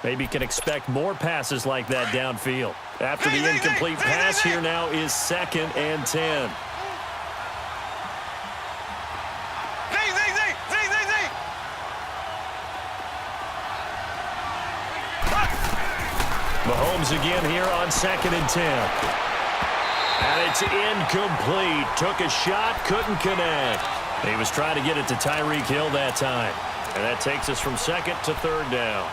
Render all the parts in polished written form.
Maybe can expect more passes like that downfield. After the incomplete pass, here now is 2nd and 10. Mahomes again here on 2nd and 10. And it's incomplete. Took a shot, couldn't connect. He was trying to get it to Tyreek Hill that time. And that takes us from 2nd to 3rd down.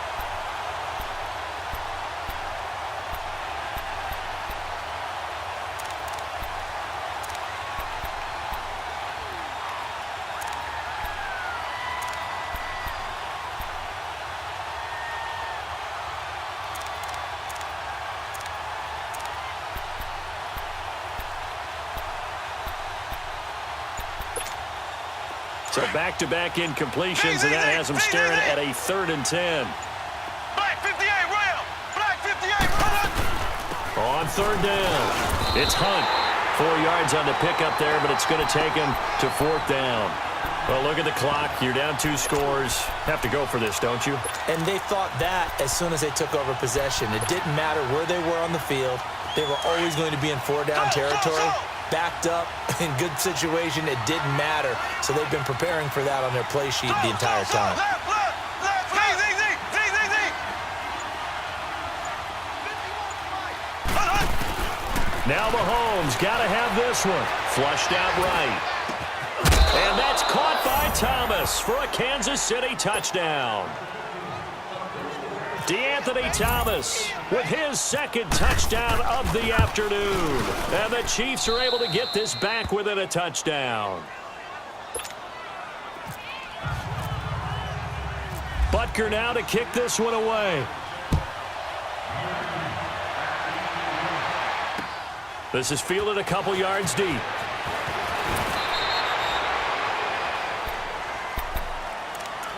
So back-to-back incompletions, and that has them staring at a 3rd and 10. Black 58, rail! Black 58, run! On 3rd down, it's Hunt. 4 yards on the pickup there, but it's going to take him to 4th down. Well, look at the clock. You're down 2 scores. Have to go for this, don't you? And they thought that as soon as they took over possession. It didn't matter where they were on the field. They were always going to be in 4-down territory. Backed up, in good situation, it didn't matter. So they've been preparing for that on their play sheet the entire time. Now Mahomes got to have this one. Flushed out right. And that's caught by Thomas for a Kansas City touchdown. DeAnthony Thomas with his 2nd touchdown of the afternoon. And the Chiefs are able to get this back within a touchdown. Butker now to kick this one away. This is fielded a couple yards deep.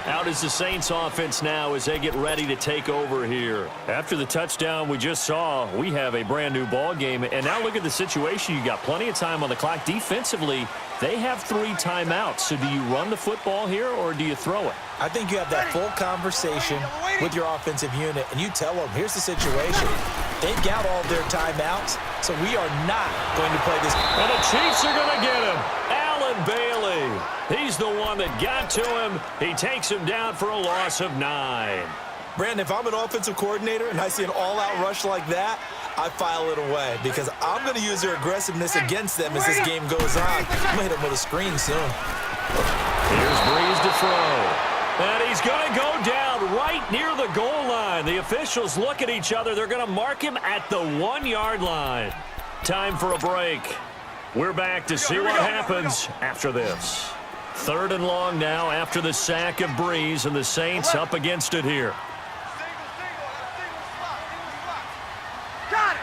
Out is the Saints offense now as they get ready to take over here. After the touchdown we just saw, we have a brand new ball game. And now look at the situation. You got plenty of time on the clock. Defensively, they have 3 timeouts. So do you run the football here or do you throw it? I think you have that full conversation with your offensive unit, and you tell them, here's the situation. They've got all their timeouts, so we are not going to play this. And the Chiefs are going to get him. Allen Bailey. He's the one that got to him. He takes him down for a loss of 9. Brandon, if I'm an offensive coordinator and I see an all-out rush like that, I file it away because I'm going to use their aggressiveness against them as this game goes on. I'm going to hit them with a screen soon. Here's Breeze to throw. And he's going to go down right near the goal line. The officials look at each other. They're going to mark him at the 1-yard line. Time for a break. We're back to see what happens after this. 3rd and long now after the sack of Breeze, and the Saints up against it here. Got it!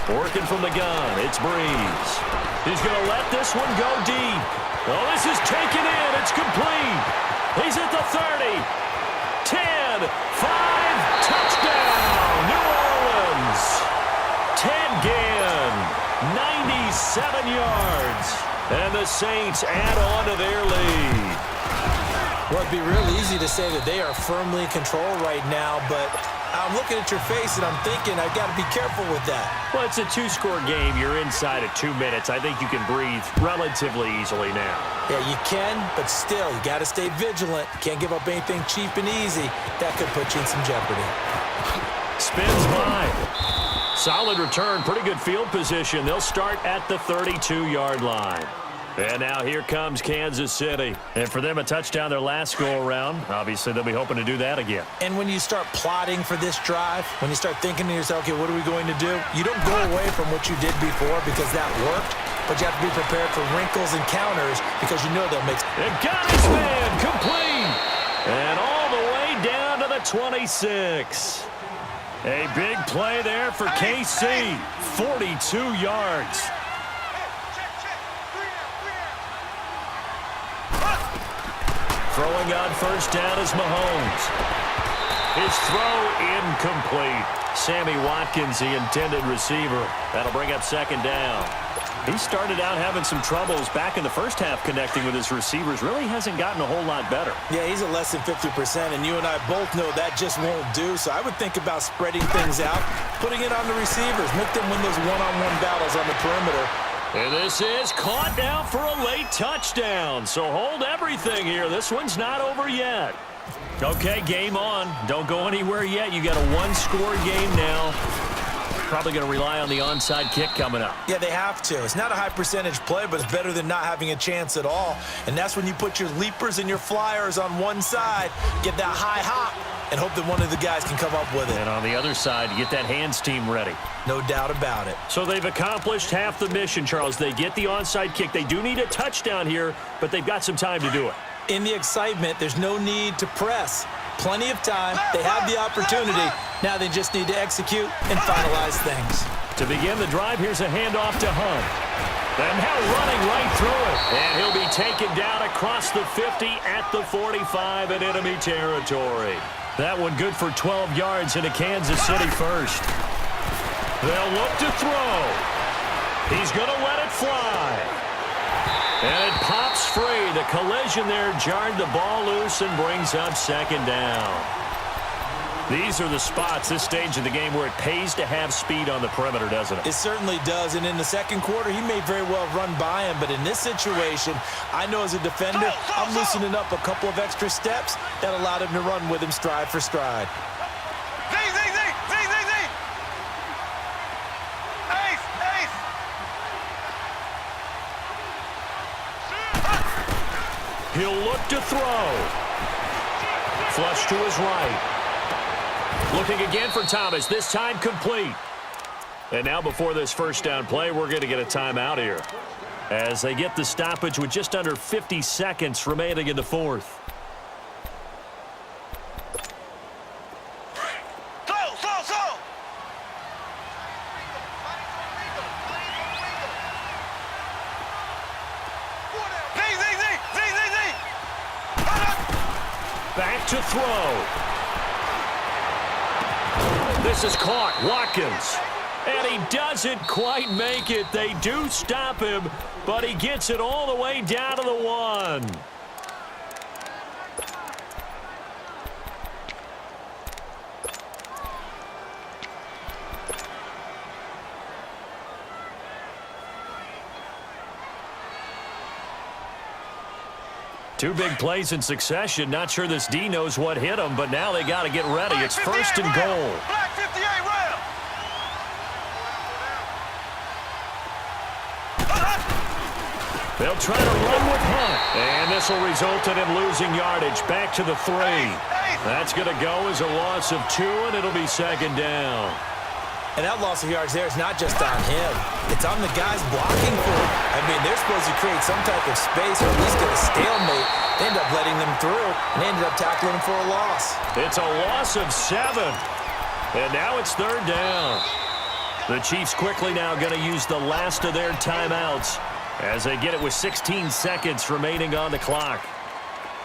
Working from the gun, it's Breeze. He's going to let this one go deep. Oh, this is taken in. It's complete. He's at the 30. 10, 5, touchdown, New Orleans. Ted Ginn, 97 yards. And the Saints add on to their lead. Well, it'd be real easy to say that they are firmly in control right now, but I'm looking at your face and I'm thinking I've got to be careful with that. Well, it's a 2-score game. You're inside of 2 minutes. I think you can breathe relatively easily now. Yeah, you can, but still, you got to stay vigilant. Can't give up anything cheap and easy. That could put you in some jeopardy. Spins by. Solid return, pretty good field position. They'll start at the 32-yard line. And now here comes Kansas City. And for them, a touchdown their last go-around. Obviously, they'll be hoping to do that again. And when you start plotting for this drive, when you start thinking to yourself, okay, what are we going to do? You don't go away from what you did before because that worked, but you have to be prepared for wrinkles and counters because you know they'll make... It got his man complete. And all the way down to the 26. A big play there for KC. 42 yards. Throwing on first down is Mahomes. His throw incomplete. Sammy Watkins, the intended receiver. That'll bring up 2nd down. He started out having some troubles back in the first half connecting with his receivers. Really hasn't gotten a whole lot better. Yeah, he's at less than 50%, and you and I both know that just won't do. So I would think about spreading things out, putting it on the receivers, make them win those one-on-one battles on the perimeter. And this is caught now for a late touchdown. So hold everything here. This one's not over yet. Okay, game on. Don't go anywhere yet. You got a one-score game now. Probably going to rely on the onside kick coming up. Yeah, they have to. It's not a high percentage play, but it's better than not having a chance at all. And that's when you put your leapers and your flyers on one side, get that high hop, and hope that one of the guys can come up with it. And on the other side, you get that hands team ready. No doubt about it. So they've accomplished half the mission, Charles. They get the onside kick. They do need a touchdown here, but they've got some time to do it. In the excitement, there's no need to press. Plenty of time. They have the opportunity. Now they just need to execute and finalize things. To begin the drive, here's a handoff to Hunt. And now running right through it. And he'll be taken down across the 50 at the 45 in enemy territory. That one good for 12 yards into Kansas City first. They'll look to throw. He's going to let it fly. And it pops free. The collision there jarred the ball loose and brings up second down. These are the spots, this stage of the game, where it pays to have speed on the perimeter, doesn't it? It certainly does. And in the second quarter, he may very well run by him. But in this situation, I know as a defender, I'm loosening up a couple of extra steps that allowed him to run with him stride for stride. He'll look to throw. Flush to his right. Looking again for Thomas, this time complete. And now before this first down play, we're going to get a timeout here, as they get the stoppage with just under 50 seconds remaining in the fourth. Back to throw. This is caught. Watkins. And he doesn't quite make it. They do stop him, but he gets it all the way down to the 1. Two big plays in succession. Not sure this D knows what hit him, but now they got to get ready. It's first and goal. Black 58 rail. They'll try to run with Hunt. And this will result in him losing yardage. Back to the 3. That's going to go as a loss of 2, and it'll be second down. And that loss of yards there is not just on him. It's on the guys blocking for him. I mean, they're supposed to create some type of space or at least get a stalemate. They end up letting them through, and they ended up tackling him for a loss. It's a loss of 7. And now it's third down. The Chiefs quickly now going to use the last of their timeouts as they get it with 16 seconds remaining on the clock.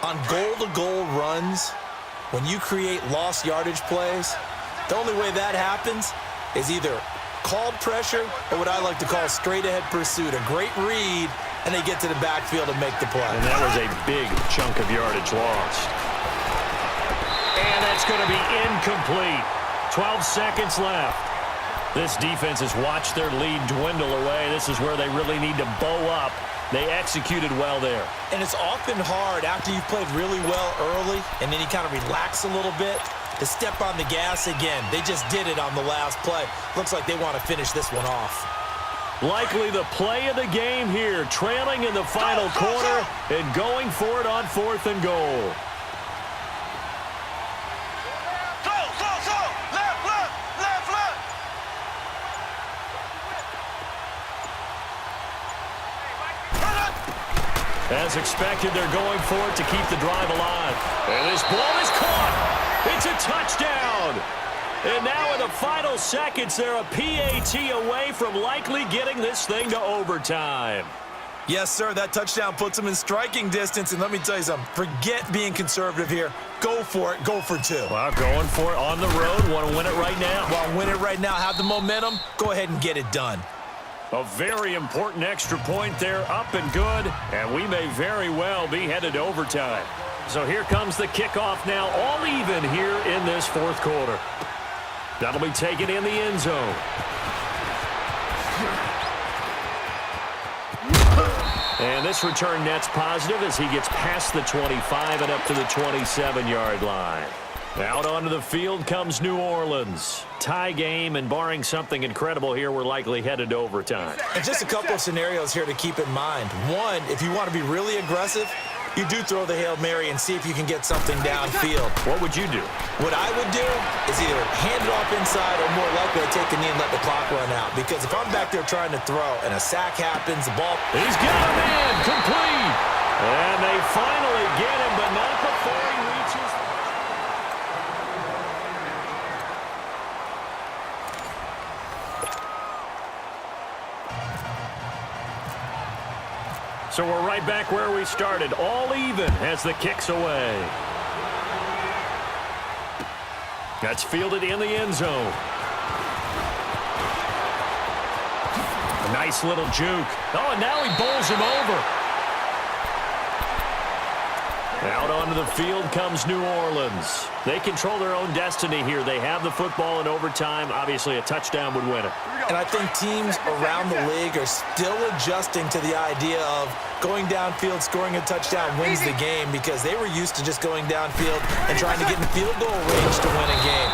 On goal-to-goal runs, when you create lost yardage plays, the only way that happens is either called pressure or what I like to call straight-ahead pursuit. A great read, and they get to the backfield and make the play. And that was a big chunk of yardage lost. And that's going to be incomplete. 12 seconds left. This defense has watched their lead dwindle away. This is where they really need to bow up. They executed well there. And it's often hard after you've played really well early and then you kind of relax a little bit to step on the gas again. They just did it on the last play. Looks like they want to finish this one off. Likely the play of the game here, trailing in the final quarter and going for it on 4th and goal. As expected, they're going for it to keep the drive alive. And this ball is caught. It's a touchdown. And now in the final seconds, they're a PAT away from likely getting this thing to overtime. Yes, sir, that touchdown puts them in striking distance. And let me tell you something, forget being conservative here. Go for it, go for 2. Well, going for it on the road. Want to win it right now? Well, win it right now, have the momentum. Go ahead and get it done. A very important extra point there, up and good, and we may very well be headed to overtime. So here comes the kickoff now, all even here in this fourth quarter. That'll be taken in the end zone. And this return net's positive as he gets past the 25 and up to the 27-yard line. Out onto the field comes New Orleans. Tie game, and barring something incredible here, we're likely headed to overtime. And just a couple of scenarios here to keep in mind. One, if you want to be really aggressive, you do throw the Hail Mary and see if you can get something downfield. What would you do? What I would do is either hand it off inside or more likely to take a knee and let the clock run out. Because if I'm back there trying to throw and a sack happens, the ball... He's got a man, complete. And they finally get him, but not before he reaches... So we're right back where we started, all even as the kick's away. That's fielded in the end zone. A nice little juke. Oh, and now he bowls him over. Out onto the field comes New Orleans. They control their own destiny here. They have the football in overtime. Obviously, a touchdown would win it. And I think teams around the league are still adjusting to the idea of going downfield, scoring a touchdown wins the game, because they were used to just going downfield and trying to get in field goal range to win a game.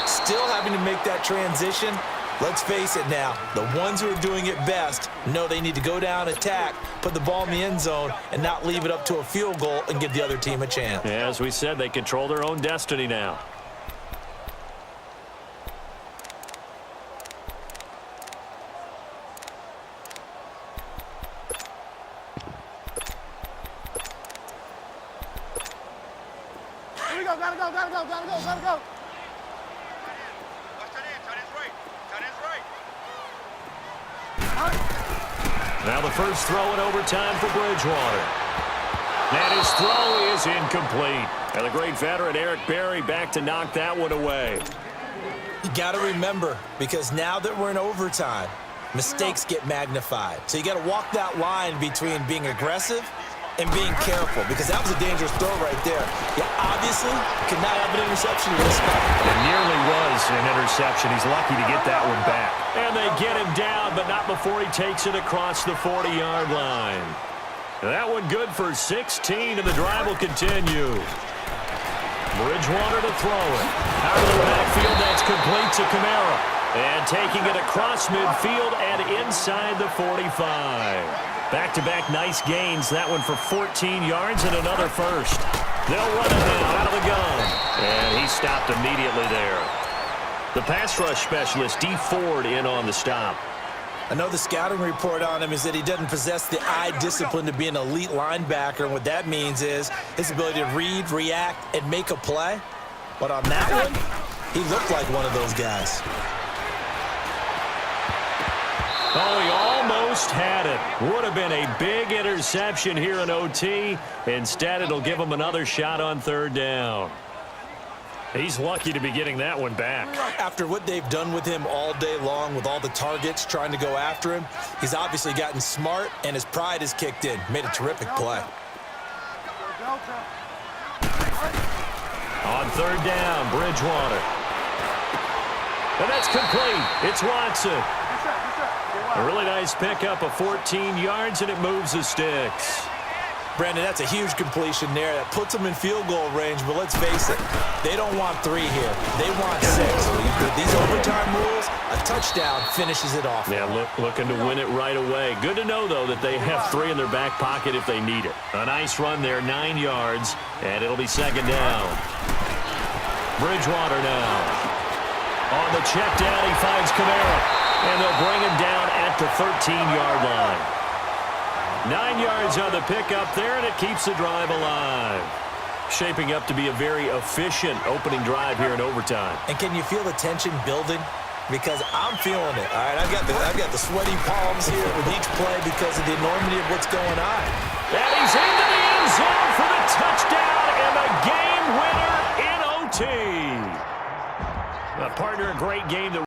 Still having to make that transition. Let's face it now, the ones who are doing it best know they need to go down, attack, put the ball in the end zone, and not leave it up to a field goal and give the other team a chance. Yeah, as we said, they control their own destiny now. Here we go, gotta go. Watch that in, tight end's right. Tight end's right. Now the first throw in overtime for Bridgewater. And his throw is incomplete. And the great veteran Eric Berry back to knock that one away. You got to remember, because now that we're in overtime, mistakes get magnified. So you got to walk that line between being aggressive and being careful, because that was a dangerous throw right there. You obviously could not have an interception in this spot. It nearly was an interception. He's lucky to get that one back. And they get him down, but not before he takes it across the 40-yard line. That one good for 16, and the drive will continue. Bridgewater to throw it. Out of the backfield, that's complete to Kamara. And taking it across midfield and inside the 45. Back-to-back nice gains. That one for 14 yards and another first. They'll run it now out of the gun. And he stopped immediately there. The pass rush specialist, D. Ford, in on the stop. I know the scouting report on him is that he doesn't possess the eye discipline to be an elite linebacker. And what that means is his ability to read, react, and make a play. But on that one, he looked like one of those guys. Oh, he almost had it. Would have been a big interception here in OT. Instead, it'll give him another shot on third down. He's lucky to be getting that one back. After what they've done with him all day long, with all the targets trying to go after him, he's obviously gotten smart, and his pride has kicked in. Made a terrific play. On third down, Bridgewater. And that's complete. It's Watson. A really nice pickup of 14 yards, and it moves the sticks. Brandon, that's a huge completion there. That puts them in field goal range, but let's face it, they don't want 3 here. They want 6. With these overtime rules, a touchdown finishes it off. Yeah, looking to win it right away. Good to know, though, that they have 3 in their back pocket if they need it. A nice run there, 9 yards, and it'll be second down. Bridgewater now. On the check down, he finds Kamara, and they'll bring him down at the 13-yard line. 9 yards on the pickup there, and it keeps the drive alive. Shaping up to be a very efficient opening drive here in overtime. And can you feel the tension building? Because I'm feeling it. All right, I've got the sweaty palms here with each play because of the enormity of what's going on. And he's into the end zone for the touchdown and the game winner in OT. A partner, a great game that